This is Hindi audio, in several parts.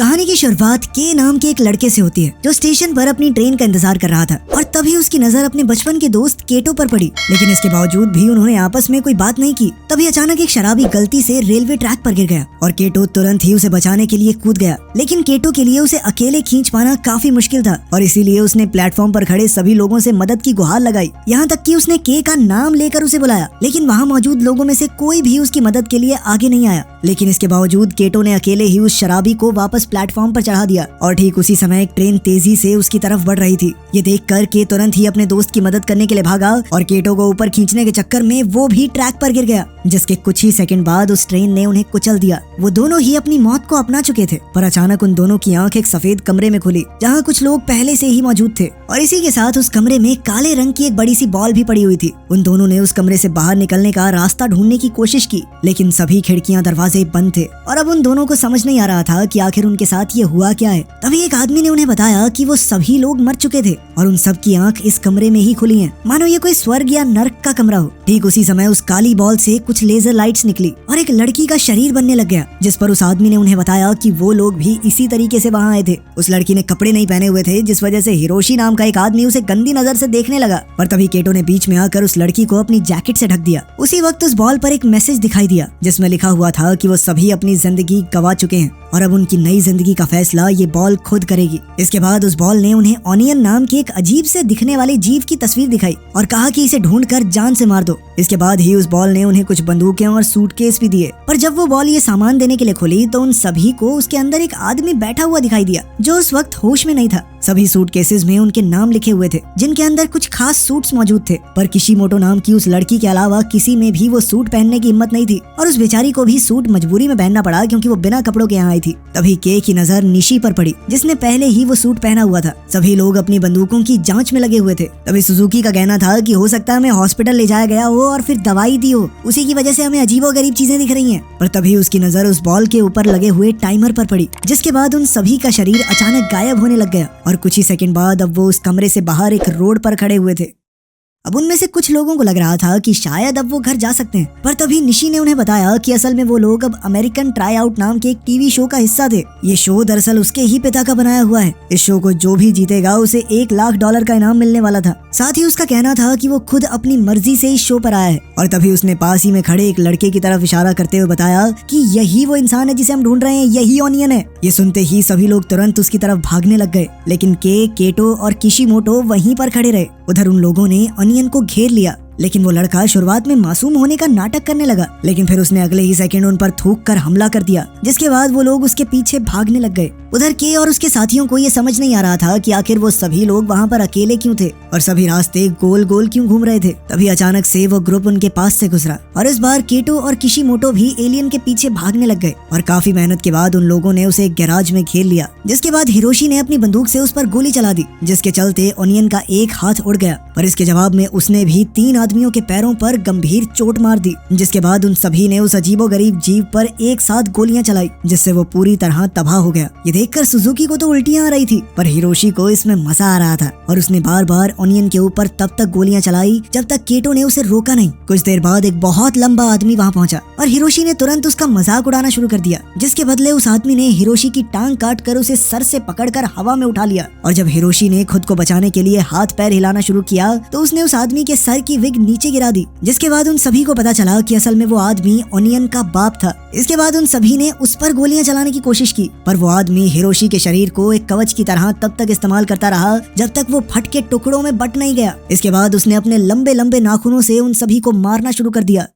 कहानी की शुरुआत के नाम के एक लड़के से होती है जो स्टेशन पर अपनी ट्रेन का इंतजार कर रहा था और तभी उसकी नजर अपने बचपन के दोस्त केटो पर पड़ी। लेकिन इसके बावजूद भी उन्होंने आपस में कोई बात नहीं की। तभी अचानक एक शराबी गलती से रेलवे ट्रैक पर गिर गया और केटो तुरंत ही उसे बचाने के लिए कूद गया। लेकिन केटो के लिए उसे अकेले खींच पाना काफी मुश्किल था और इसीलिए उसने प्लेटफॉर्म पर खड़े सभी लोगों से मदद की गुहार लगाई। यहाँ तक कि उसने के का नाम लेकर उसे बुलाया, लेकिन वहाँ मौजूद लोगों में से कोई भी उसकी मदद के लिए आगे नहीं आया। लेकिन इसके बावजूद केटो ने अकेले ही उस शराबी को वापस प्लेटफॉर्म पर चढ़ा दिया और ठीक उसी समय एक ट्रेन तेजी से उसकी तरफ बढ़ रही थी। ये देखकर के तुरंत ही अपने दोस्त की मदद करने के लिए भागा और केटो को ऊपर खींचने के चक्कर में वो भी ट्रैक पर गिर गया, जिसके कुछ ही सेकंड बाद उस ट्रेन ने उन्हें कुचल दिया। वो दोनों ही अपनी मौत को अपना चुके थे, पर अचानक उन दोनों की आंख एक सफेद कमरे में खुली जहाँ कुछ लोग पहले से ही मौजूद थे और इसी के साथ उस कमरे में काले रंग की एक बड़ी सी बॉल भी पड़ी हुई थी। उन दोनों ने उस कमरे से बाहर निकलने का रास्ता ढूंढने की कोशिश की, लेकिन सभी खिड़कियां दरवाजे बंद थे और अब उन दोनों को समझ नहीं आ रहा था कि आखिर उनके साथ ये हुआ क्या है। तभी एक आदमी ने उन्हें बताया कि वो सभी लोग मर चुके थे और उन सब की आंख इस कमरे में ही खुली हैं, मानो ये कोई स्वर्ग या नर्क का कमरा हो। ठीक उसी समय उस काली बॉल से कुछ लेजर लाइट्स निकली और एक लड़की का शरीर बनने लग गया, जिस पर उस आदमी ने उन्हें बताया कि वो लोग भी इसी तरीके से वहाँ आए थे। उस लड़की ने कपड़े नहीं पहने हुए थे, जिस वजह से हिरोशी नाम का एक आदमी उसे गंदी नजर से देखने लगा, पर तभी केटो ने बीच में आकर उस लड़की को अपनी जैकेट से ढक दिया। उसी वक्त उस बॉल पर एक मैसेज दिखाई दिया जिसमें लिखा हुआ था कि वो सभी अपनी जिंदगी गवा चुके हैं और अब उनकी नई जिंदगी का फैसला ये बॉल खुद करेगी। इसके बाद उस बॉल ने उन्हें ऑनियन नाम की एक अजीब से दिखने वाले जीव की तस्वीर दिखाई और कहा कि इसे ढूंढकर जान से मार दो। इसके बाद ही उस बॉल ने उन्हें कुछ बंदूकें और सूटकेस भी दिए, पर जब वो बॉल ये सामान देने के लिए खुली तो उन सभी को उसके अंदर एक आदमी बैठा हुआ दिखाई दिया जो उस वक्त होश में नहीं था। सभी सूटकेसेस में उनके नाम लिखे हुए थे, जिनके अंदर कुछ खास सूट्स मौजूद थे, पर किशिमोटो नाम की उस लड़की के अलावा किसी में भी वो सूट पहनने की हिम्मत नहीं थी और उस बेचारी को भी सूट मजबूरी में पहनना पड़ा क्योंकि वो बिना कपड़ों के यहाँ आई थी। तभी के की नजर निशी पर पड़ी, जिसने पहले ही वो सूट पहना हुआ था। सभी लोग अपनी बंदूकों की जांच में लगे हुए थे। तभी सुजुकी का कहना था कि हो सकता है हमें हॉस्पिटल ले जाया गया हो और फिर दवाई दी हो, उसी की वजह से हमें अजीबोगरीब चीजें दिख रही हैं। पर तभी उसकी नजर उस बॉल के ऊपर लगे हुए टाइमर पर पड़ी, जिसके बाद उन सभी का शरीर अचानक गायब होने लग गया और कुछ ही सेकंड बाद अब वो उस कमरे से बाहर एक रोड पर खड़े हुए थे। अब उनमें से कुछ लोगों को लग रहा था कि शायद अब वो घर जा सकते हैं, पर तभी निशी ने उन्हें बताया कि असल में वो लोग अब अमेरिकन ट्राई आउट नाम के एक टीवी शो का हिस्सा थे। ये शो दरअसल उसके ही पिता का बनाया हुआ है। इस शो को जो भी जीतेगा उसे $1,00,000 का इनाम मिलने वाला था। साथ ही उसका कहना था कि वो खुद अपनी मर्जी से इस शो पर आया है और तभी उसने पास ही में खड़े एक लड़के की तरफ इशारा करते हुए बताया कि यही वो इंसान है जिसे हम ढूंढ रहे हैं, यही ऑनियन है। ये सुनते ही सभी लोग तुरंत उसकी तरफ भागने लग गए, लेकिन केटो और किशिमोटो वहीं पर खड़े रहे। उधर उन लोगों ने ऑनियन को घेर लिया, लेकिन वो लड़का शुरुआत में मासूम होने का नाटक करने लगा, लेकिन फिर उसने अगले ही सेकंड उन पर थूक कर हमला कर दिया, जिसके बाद वो लोग उसके पीछे भागने लग गए। उधर के और उसके साथियों को ये समझ नहीं आ रहा था कि आखिर वो सभी लोग वहाँ पर अकेले क्यों थे और सभी रास्ते गोल गोल क्यों घूम रहे थे। तभी अचानक से वो ग्रुप उनके पास से गुजरा और इस बार केटो और किशिमोटो भी एलियन के पीछे भागने लग गए और काफी मेहनत के बाद उन लोगों ने उसे एक गैराज में घेर लिया, जिसके बाद हिरोशी ने अपनी बंदूक से उस पर गोली चला दी, जिसके चलते ऑनियन का एक हाथ उड़ गया, पर इसके जवाब में उसने भी 3 आदमियों के पैरों पर गंभीर चोट मार दी, जिसके बाद उन सभी ने उस अजीबोगरीब जीव पर एक साथ गोलियां चलाई, जिससे वो पूरी तरह तबाह हो गया। ये देखकर सुजुकी को तो उल्टियां आ रही थी, पर हिरोशी को इसमें मजा आ रहा था और उसने बार बार ऑनियन के ऊपर तब तक गोलियां चलाई जब तक केटो ने उसे रोका नहीं। कुछ देर बाद एक बहुत लंबा आदमी वहाँ पहुंचा और हिरोशी ने तुरंत उसका मजाक उड़ाना शुरू कर दिया, जिसके बदले उस आदमी ने हिरोशी की टांग काट कर उसे सर से पकड़कर हवा में उठा लिया और जब हिरोशी ने खुद को बचाने के लिए हाथ पैर हिलाना शुरू किया तो उसने उस आदमी के सर की विग नीचे गिरा दी, जिसके बाद उन सभी को पता चला कि असल में वो आदमी ऑनियन का बाप था। इसके बाद उन सभी ने उस पर गोलियां चलाने की कोशिश की, पर वो आदमी हिरोशी के शरीर को एक कवच की तरह तब तक इस्तेमाल करता रहा जब तक वो फट के टुकड़ों में बट नहीं गया। इसके बाद उसने अपने लंबे लंबे नाखूनों से उन सभी को मारना शुरू कर दिया।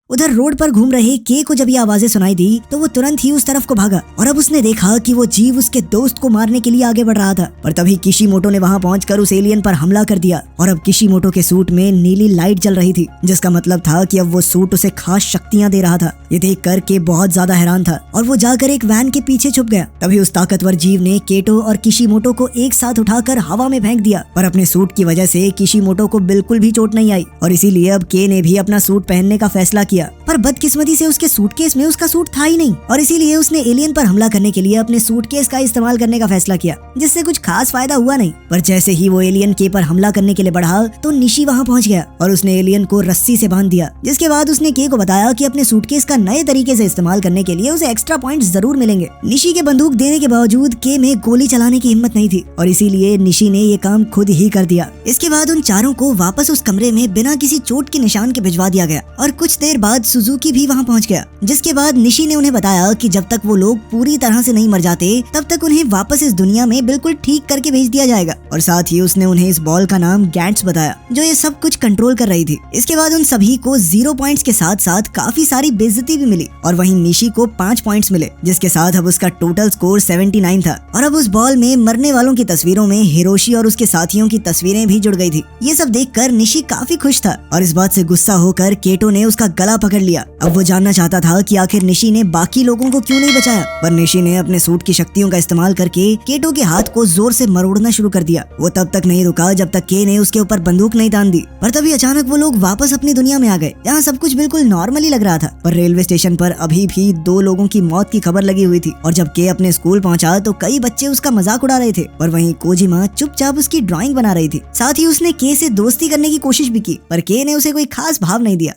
उधर रोड पर घूम रहे के को जब ये आवाजें सुनाई दी तो वो तुरंत ही उस तरफ को भागा और अब उसने देखा कि वो जीव उसके दोस्त को मारने के लिए आगे बढ़ रहा था, पर तभी किशिमोटो ने वहां पहुंचकर उस एलियन पर हमला कर दिया और अब किशिमोटो के सूट में नीली लाइट जल रही थी, जिसका मतलब था कि अब वो सूट उसे खास शक्तियां दे रहा था। ये देख कर के बहुत ज्यादा हैरान था और वो जाकर एक वैन के पीछे छुप गया। तभी उस ताकतवर जीव ने केटो और किशिमोटो को एक साथ उठाकर हवा में फेंक दिया, पर अपने सूट की वजह से किशिमोटो को बिल्कुल भी चोट नहीं आई और इसीलिए अब के ने भी अपना सूट पहनने का फैसला किया किया, पर बदकिस्मती से उसके सूटकेस में उसका सूट था ही नहीं और इसीलिए उसने एलियन पर हमला करने के लिए अपने सूटकेस का इस्तेमाल करने का फैसला किया, जिससे कुछ खास फायदा हुआ नहीं। पर जैसे ही वो एलियन के पर हमला करने के लिए बढ़ा तो निशी वहाँ पहुँच गया और उसने एलियन को रस्सी से बांध दिया, जिसके बाद उसने के को बताया कि अपने सूटकेस का नए तरीके से इस्तेमाल करने के लिए उसे एक्स्ट्रा पॉइंट्स जरूर मिलेंगे। निशी के बंदूक देने के बावजूद के में गोली चलाने की हिम्मत नहीं थी और इसीलिए निशी ने ये काम खुद ही कर दिया। इसके बाद उन चारों को वापस उस कमरे में बिना किसी चोट के निशान के भिजवा दिया गया और कुछ देर बाद सुजुकी भी वहाँ पहुँच गया, जिसके बाद निशी ने उन्हें बताया कि जब तक वो लोग पूरी तरह से नहीं मर जाते तब तक उन्हें वापस इस दुनिया में बिल्कुल ठीक करके भेज दिया जाएगा और साथ ही उसने उन्हें इस बॉल का नाम गैंट्स बताया जो ये सब कुछ कंट्रोल कर रही थी। इसके बाद उन सभी को 0 पॉइंट्स के साथ साथ काफी सारी बेइज्जती भी मिली और वहीं निशी को 5 पॉइंट्स मिले, जिसके साथ अब उसका टोटल स्कोर 79 था और अब उस बॉल में मरने वालों की तस्वीरों में हिरोशी और उसके साथियों की तस्वीरें भी जुड़ गई थी। ये सब देखकर निशी काफी खुश था और इस बात से गुस्सा होकर केटो ने उसका गला पकड़ लिया। अब वो जानना चाहता था कि आखिर निशी ने बाकी लोगों को क्यों नहीं बचाया, पर निशी ने अपने सूट की शक्तियों का इस्तेमाल करके केटो के हाथ को जोर से मरोड़ना शुरू कर दिया। वो तब तक नहीं रुका जब तक के ने उसके ऊपर बंदूक नहीं तान दी, पर तभी अचानक वो लोग वापस अपनी दुनिया में आ गए जहाँ सब कुछ बिल्कुल नॉर्मली लग रहा था। पर रेलवे स्टेशन पर अभी भी 2 लोगों की मौत की खबर लगी हुई थी और जब के अपने स्कूल पहुंचा तो कई बच्चे उसका मजाक उड़ा रहे थे, पर वहीं कोजिमा चुपचाप उसकी ड्राइंग बना रही थी। साथ ही उसने के से दोस्ती करने की कोशिश भी की, पर के ने उसे कोई खास भाव नहीं दिया।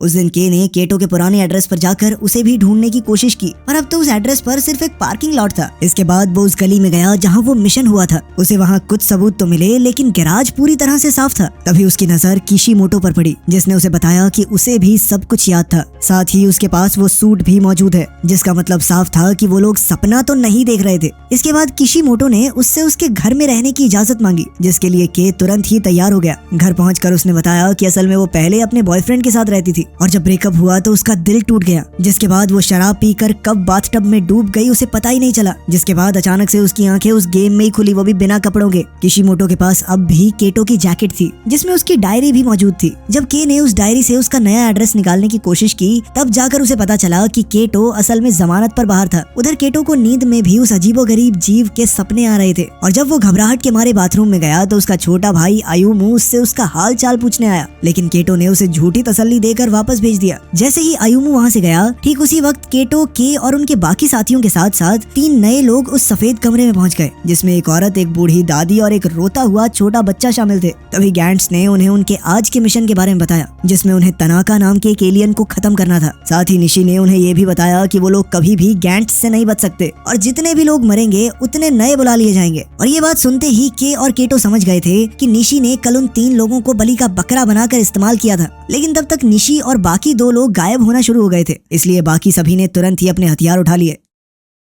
उस दिन के ने केटो के पुराने एड्रेस पर जाकर उसे भी ढूंढने की कोशिश की, पर अब तो उस एड्रेस पर सिर्फ एक पार्किंग लॉट था। इसके बाद वो उस गली में गया जहां वो मिशन हुआ था। उसे वहां कुछ सबूत तो मिले लेकिन गैराज पूरी तरह से साफ था। तभी उसकी नजर किशिमोटो पर पड़ी, जिसने उसे बताया कि उसे भी सब कुछ याद था। साथ ही उसके पास वो सूट भी मौजूद है, जिसका मतलब साफ था कि वो लोग सपना तो नहीं देख रहे थे। इसके बाद किशिमोटो ने उससे उसके घर में रहने की इजाजत मांगी, जिसके लिए के तुरंत ही तैयार हो गया। घर पहुंचकर उसने बताया कि असल में वो पहले अपने बॉयफ्रेंड के साथ रहती थी और जब ब्रेकअप हुआ तो उसका दिल टूट गया, जिसके बाद वो शराब पीकर कब बाथटब में डूब गई उसे पता ही नहीं चला। जिसके बाद अचानक से उसकी आंखें उस गेम में ही खुली, वो भी बिना कपड़ों के। किशिमोटो के पास अब भी केटो की जैकेट थी जिसमें उसकी डायरी भी मौजूद थी। जब के ने उस डायरी से उसका नया एड्रेस निकालने की कोशिश की तब जाकर उसे पता चला कि केटो असल में जमानत पर बाहर था। उधर केटो को नींद में भी उस अजीबोगरीब जीव के सपने आ रहे थे और जब वो घबराहट के मारे बाथरूम में गया तो उसका छोटा भाई आयुमु उससे उसका हाल चाल पूछने आया, लेकिन केटो ने उसे झूठी तसल्ली देकर वापस भेज दिया। जैसे ही आयुमु वहाँ से गया, ठीक उसी वक्त केटो के और उनके बाकी साथियों के साथ साथ 3 नए लोग उस सफेद कमरे में पहुँच गए, जिसमें एक औरत, एक बूढ़ी दादी और एक रोता हुआ छोटा बच्चा शामिल थे। तभी गैंट्स ने उन्हें उनके आज के मिशन के बारे में बताया, जिसमें उन्हें तनाका नाम के एक एलियन को खत्म करना था। साथ ही निशी ने उन्हें ये भी बताया कि वो लोग कभी भी गैंट्स से नहीं बच सकते और जितने भी लोग मरेंगे उतने नए बुला लिए जाएंगे। और ये बात सुनते ही के और केटो समझ गए थे कि निशी ने कल उन 3 लोगों को बलि का बकरा बनाकर इस्तेमाल किया था, लेकिन तब तक निशी और बाकी 2 लोग गायब होना शुरू हो गए थे, इसलिए बाकी सभी ने तुरंत ही अपने हथियार उठा लिए।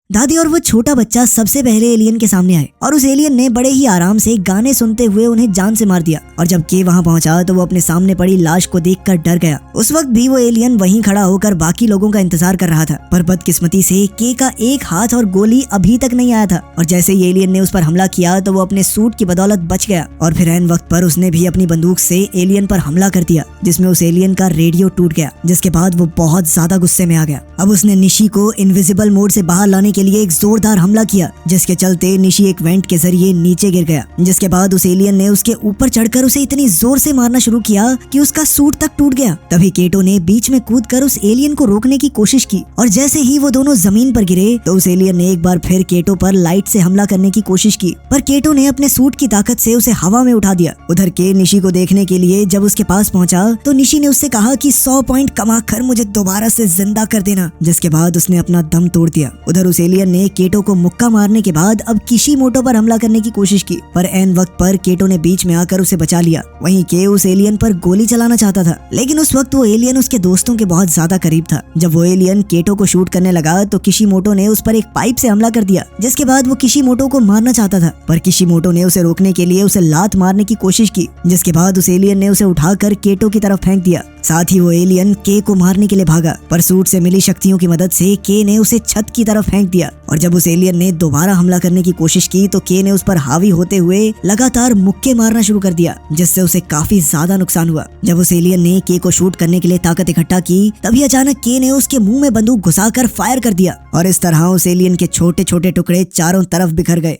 दादी और वो छोटा बच्चा सबसे पहले एलियन के सामने आए और उस एलियन ने बड़े ही आराम से गाने सुनते हुए उन्हें जान से मार दिया। और जब के वहां पहुंचा तो वो अपने सामने पड़ी लाश को देखकर डर गया। उस वक्त भी वो एलियन वहीं खड़ा होकर बाकी लोगों का इंतजार कर रहा था, पर बदकिस्मती से के का एक हाथ और गोली अभी तक नहीं आया था और जैसे ही एलियन ने उस पर हमला किया तो वो अपने सूट की बदौलत बच गया और फिर ऐन वक्त पर उसने भी अपनी बंदूक से एलियन पर हमला कर दिया, जिसमें उस एलियन का रेडियो टूट गया, जिसके बाद वो बहुत ज्यादा गुस्से में आ गया। अब उसने निशी को इनविजिबल मोड से बाहर लाने के लिए एक जोरदार हमला किया, जिसके चलते निशी एक वेंट के जरिए नीचे गिर गया। जिसके बाद उस एलियन ने उसके ऊपर चढ़कर उसे इतनी जोर से मारना शुरू किया कि उसका सूट तक टूट गया। तभी केटो ने बीच में कूदकर उस एलियन को रोकने की कोशिश की और जैसे ही वो दोनों जमीन पर गिरे तो उस एलियन ने एक बार फिर केटो पर लाइट से हमला करने की कोशिश की, पर केटो ने अपने सूट की ताकत से उसे हवा में उठा दिया। उधर के निशी को देखने के लिए जब उसके पास पहुंचा तो निशी ने उससे कहा कि 100 पॉइंट कमा कर मुझे दोबारा से जिंदा कर देना, जिसके बाद उसने अपना दम तोड़ दिया। उधर उस एलियन ने केटो को मुक्का मारने के बाद अब किशिमोटो पर हमला करने की कोशिश की, पर ऐन वक्त पर केटो ने बीच में आकर उसे बचा लिया। वहीं के उस एलियन पर गोली चलाना चाहता था, लेकिन उस वक्त वो एलियन उसके दोस्तों के बहुत ज्यादा करीब था। जब वो एलियन केटो को शूट करने लगा तो किशिमोटो ने उस पर एक पाइप से हमला कर दिया, जिसके बाद वो किशिमोटो को मारना चाहता था, पर किशिमोटो ने उसे रोकने के लिए उसे लात मारने की कोशिश की, जिसके बाद उस एलियन ने उसे उठाकर केटो की तरफ फेंक दिया। साथ ही वो एलियन के को मारने के लिए भागा, पर सूट से मिली शक्तियों की मदद से के ने उसे छत की तरफ फेंक दिया। और जब उस एलियन ने दोबारा हमला करने की कोशिश की तो के ने उस पर हावी होते हुए लगातार मुक्के मारना शुरू कर दिया, जिससे उसे काफी ज्यादा नुकसान हुआ। जब उस एलियन ने के को शूट करने के लिए ताकत इकट्ठा की तभी अचानक के ने उसके मुंह में बंदूक घुसाकर फायर कर दिया और इस तरह उस एलियन के छोटे छोटे टुकड़े चारों तरफ बिखर गए।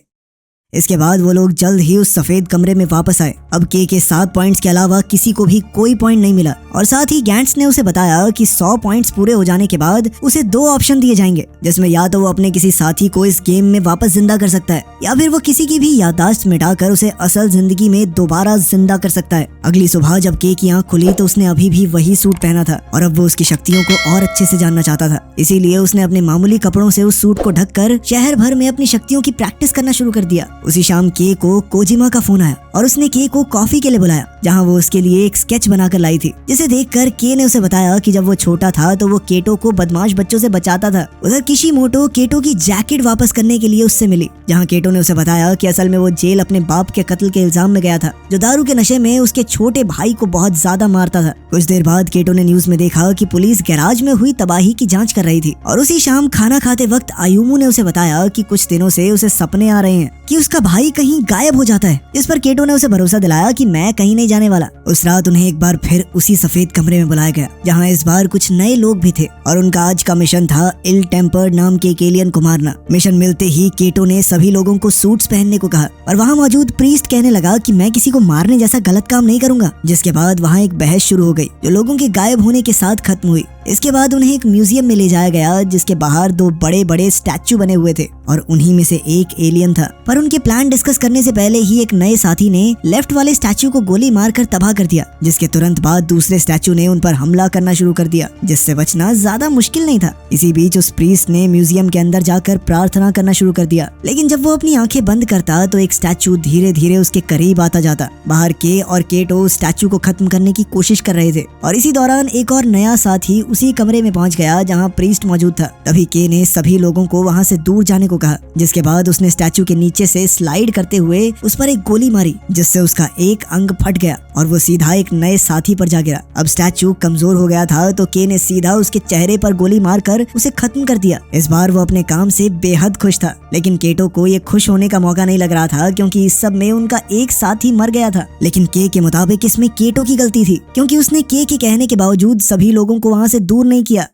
इसके बाद वो लोग जल्द ही उस सफेद कमरे में वापस आए। अब के 7 पॉइंट्स के अलावा किसी को भी कोई पॉइंट नहीं मिला और साथ ही गैंट्स ने उसे बताया कि 100 पॉइंट्स पूरे हो जाने के बाद उसे 2 ऑप्शन दिए जाएंगे, जिसमें या तो वो अपने किसी साथी को इस गेम में वापस जिंदा कर सकता है या फिर वो किसी की भी याददाश्त मिटाकर उसे असल जिंदगी में दोबारा जिंदा कर सकता है। अगली सुबह जब के की आंख खुली तो उसने अभी भी वही सूट पहना था और अब वो उसकी शक्तियों को और अच्छे से जानना चाहता था। इसीलिए उसने अपने मामूली कपड़ों से उस सूट को ढककर शहर भर में अपनी शक्तियों की प्रैक्टिस करना शुरू कर दिया। उसी शाम के को कोजिमा का फोन आया और उसने के को कॉफी के लिए बुलाया, जहां वो उसके लिए एक स्केच बनाकर लाई थी, जिसे देखकर के ने उसे बताया कि जब वो छोटा था तो वो केटो को बदमाश बच्चों से बचाता था। उधर किशिमोटो केटो की जैकेट वापस करने के लिए उससे मिली, जहां केटो ने उसे बताया कि असल में वो जेल अपने बाप के कत्ल के इल्जाम में गया था, जो दारू के नशे में उसके छोटे भाई को बहुत ज्यादा मारता था। कुछ देर बाद केटो ने न्यूज में देखा कि पुलिस गैराज में हुई तबाही की जांच कर रही थी और उसी शाम खाना खाते वक्त आयुमु ने उसे बताया कि कुछ दिनों से उसे सपने आ रहे हैं कि उसका भाई कहीं गायब हो जाता है। इस पर केटो ने उसे भरोसा दिलाया कि मैं कहीं नहीं जाने वाला। उस रात उन्हें एक बार फिर उसी सफेद कमरे में बुलाया गया, जहां इस बार कुछ नए लोग भी थे और उनका आज का मिशन था इल टेम्पर्ड नाम के एक एलियन को मारना। मिशन मिलते ही केटो ने सभी लोगों को सूट्स पहनने को कहा और वहां मौजूद प्रीस्ट कहने लगा कि मैं किसी को मारने जैसा गलत काम नहीं करूंगा, जिसके बाद वहां एक बहस शुरू हो गई जो लोगों के गायब होने के साथ खत्म हुई। इसके बाद उन्हें एक म्यूजियम में ले जाया गया, जिसके बाहर 2 बड़े बड़े स्टैचू बने हुए थे और उन्हीं में से एक एलियन था। पर उनके प्लान डिस्कस करने से पहले ही एक नए साथी ने लेफ्ट वाले स्टैचू को गोली मारकर तबाह कर दिया, जिसके तुरंत बाद दूसरे स्टैचू ने उन पर हमला करना शुरू कर दिया, जिससे बचना ज्यादा मुश्किल नहीं था। इसी बीच उस प्रीस्ट ने म्यूजियम के अंदर जाकर प्रार्थना करना शुरू कर दिया, लेकिन जब वो अपनी आंखें बंद करता तो एक स्टैचू धीरे धीरे उसके करीब आता जाता। बाहर के और केटो स्टैचू को खत्म करने की कोशिश कर रहे थे और इसी दौरान एक और नया साथी उसी कमरे में पहुंच गया जहां प्रीस्ट मौजूद था। तभी के ने सभी लोगों को वहां से दूर जाने को कहा, जिसके बाद उसने स्टैचू के नीचे से स्लाइड करते हुए उस पर एक गोली मारी, जिससे उसका एक अंग फट गया और वो सीधा एक नए साथी पर जा गिरा। अब स्टैचू कमजोर हो गया था तो के ने सीधा उसके चेहरे पर गोली मारकर उसे खत्म कर दिया। इस बार वो अपने काम से बेहद खुश था, लेकिन केटो को ये खुश होने का मौका नहीं लग रहा था, क्योंकि इस सब में उनका एक साथी मर गया था। लेकिन के मुताबिक इसमें केटो की गलती थी, क्योंकि उसने के कहने के बावजूद सभी लोगों को वहां से दूर नहीं किया।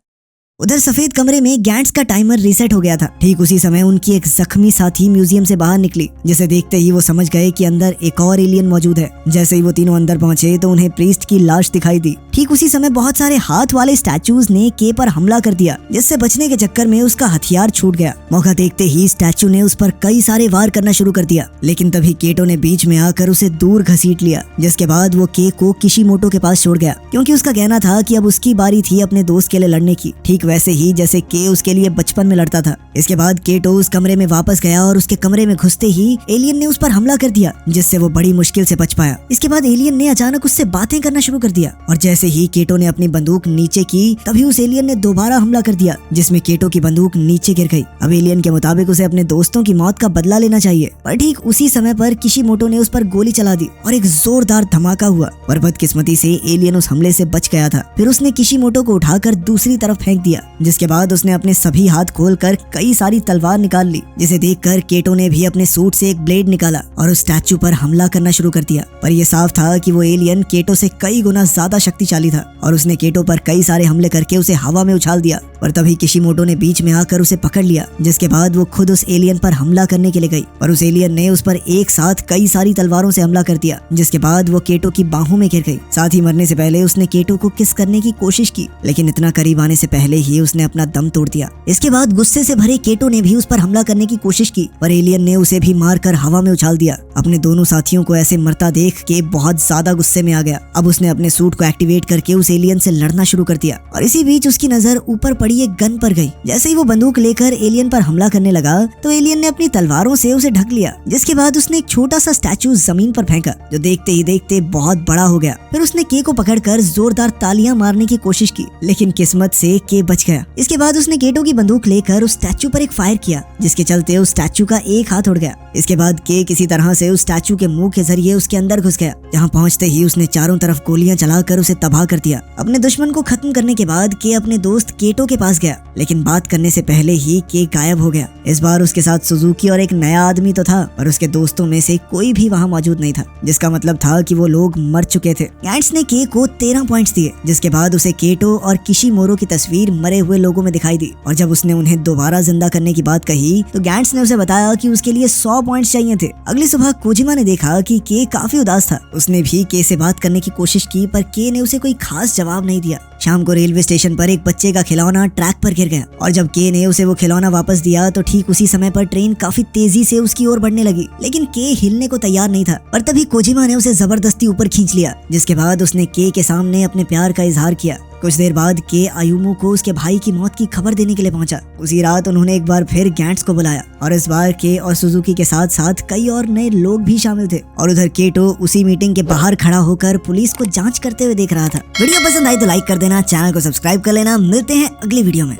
उधर सफेद कमरे में गैंट्स का टाइमर रीसेट हो गया था। ठीक उसी समय उनकी एक जख्मी साथी म्यूजियम से बाहर निकली, जिसे देखते ही वो समझ गए कि अंदर एक और एलियन मौजूद है। जैसे ही वो तीनों अंदर पहुंचे तो उन्हें प्रीस्ट की लाश दिखाई दी। ठीक उसी समय बहुत सारे हाथ वाले स्टैचूज ने के पर हमला कर दिया, जिससे बचने के चक्कर में उसका हथियार छूट गया। मौका देखते ही स्टैचू ने उस पर कई सारे वार करना शुरू कर दिया, लेकिन तभी केटो ने बीच में आकर उसे दूर घसीट लिया, जिसके बाद वो के को किशिमोटो के पास छोड़ गया, क्योंकि उसका कहना था कि अब उसकी बारी थी अपने दोस्त के लिए लड़ने की, ठीक वैसे ही जैसे के उसके लिए बचपन में लड़ता था। इसके बाद केटो उस कमरे में वापस गया और उसके कमरे में घुसते ही एलियन ने उस पर हमला कर दिया, जिससे वो बड़ी मुश्किल से बच पाया। इसके बाद एलियन ने अचानक उससे बातें करना शुरू कर दिया और जैसे ही केटो ने अपनी बंदूक नीचे की, तभी उस एलियन ने दोबारा हमला कर दिया, जिसमें केटो की बंदूक नीचे गिर गई। अब एलियन के मुताबिक उसे अपने दोस्तों की मौत का बदला लेना चाहिए, पर ठीक उसी समय पर किशिमोटो ने उस पर गोली चला दी और एक जोरदार धमाका हुआ, पर बदकिस्मती से एलियन उस हमले से बच गया था। फिर उसने किशिमोटो को उठाकर दूसरी तरफ फेंक दिया, जिसके बाद उसने अपने सभी हाथ खोलकर कई सारी तलवार निकाल ली, जिसे देखकर केटो ने भी अपने सूट से एक ब्लेड निकाला और उस स्टैचू पर हमला करना शुरू कर दिया। पर यह साफ था कि वो एलियन केटो से कई गुना ज्यादा शक्तिशाली था और उसने केटो पर कई सारे हमले करके उसे हवा में उछाल दिया। पर तभी किशिमोटो ने बीच में आकर उसे पकड़ लिया, जिसके बाद वो खुद उस एलियन पर हमला करने के लिए गई और उस एलियन ने उस पर एक साथ कई सारी तलवारों से हमला कर दिया, जिसके बाद वो केटो की बाहों में गिर गई। साथ ही मरने से पहले उसने केटो को किस करने की कोशिश की, लेकिन इतना करीब आने से पहले ही उसने अपना दम तोड़ दिया। इसके बाद गुस्से से भरे केटो ने भी उस पर हमला करने की कोशिश की, पर एलियन ने उसे भी मारकर हवा में उछाल दिया। अपने दोनों साथियों को ऐसे मरता देख के बहुत ज्यादा गुस्से में आ गया। अब उसने अपने सूट को एक्टिवेट करके उस एलियन से लड़ना शुरू कर दिया और इसी बीच उसकी नजर ऊपर पड़ी एक गन पर गई। जैसे ही वो बंदूक लेकर एलियन पर हमला करने लगा तो एलियन ने अपनी तलवारों से उसे ढक लिया, जिसके बाद उसने एक छोटा सा स्टैचू जमीन पर फेंका, जो देखते ही देखते बहुत बड़ा हो गया। फिर उसने के को पकड़कर जोरदार तालियां मारने की कोशिश की, लेकिन किस्मत से के बच गया। इसके बाद उसने केटो की बंदूक लेकर उस स्टैचू पर एक फायर किया, जिसके चलते उस स्टैचू का एक हाथ उड़ गया। इसके बाद के किसी तरह से उस स्टैचू के मुंह के जरिए उसके अंदर घुस गया, जहां पहुंचते ही उसने चारों तरफ गोलियां चलाकर उसे तबाह कर दिया। अपने दुश्मन को खत्म करने के बाद के अपने दोस्त केटो के पास गया, लेकिन बात करने से पहले ही के गायब हो गया। इस बार उसके साथ सुजुकी और एक नया आदमी तो था, पर उसके दोस्तों में से कोई भी वहां मौजूद नहीं था, जिसका मतलब था कि वो लोग मर चुके थे। गैंट्स ने के को 13 पॉइंट्स दिए, जिसके बाद उसे केटो और किशिमोरो की तस्वीर मरे हुए लोगों में दिखाई दी। और जब उसने उन्हें दोबारा जिंदा करने की बात कही तो गैंट्स ने उसे बताया कि उसके लिए 100 पॉइंट्स चाहिए थे। अगली सुबह कोजिमा ने देखा कि के काफी उदास था। उसने भी के से बात करने की कोशिश की पर के ने उसे कोई खास जवाब नहीं दिया। शाम को रेलवे स्टेशन पर एक बच्चे का खिलौना ट्रैक पर गिर गया और जब के ने उसे वो खिलौना वापस दिया तो ठीक उसी समय पर ट्रेन काफी तेजी से उसकी ओर बढ़ने लगी, लेकिन के हिलने को तैयार नहीं था। पर तभी कोजिमा ने उसे जबरदस्ती ऊपर खींच लिया, जिसके बाद उसने के सामने अपने प्यार का इजहार किया। कुछ देर बाद के आयुमू को उसके भाई की मौत की खबर देने के लिए पहुंचा। उसी रात उन्होंने एक बार फिर गैंट्स को बुलाया और इस बार के और सुजुकी के साथ साथ कई और नए लोग भी शामिल थे। और उधर केटो उसी मीटिंग के बाहर खड़ा होकर पुलिस को जांच करते हुए देख रहा था। वीडियो पसंद आई तो लाइक कर देना, चैनल को सब्सक्राइब कर लेना। मिलते हैं अगली वीडियो में।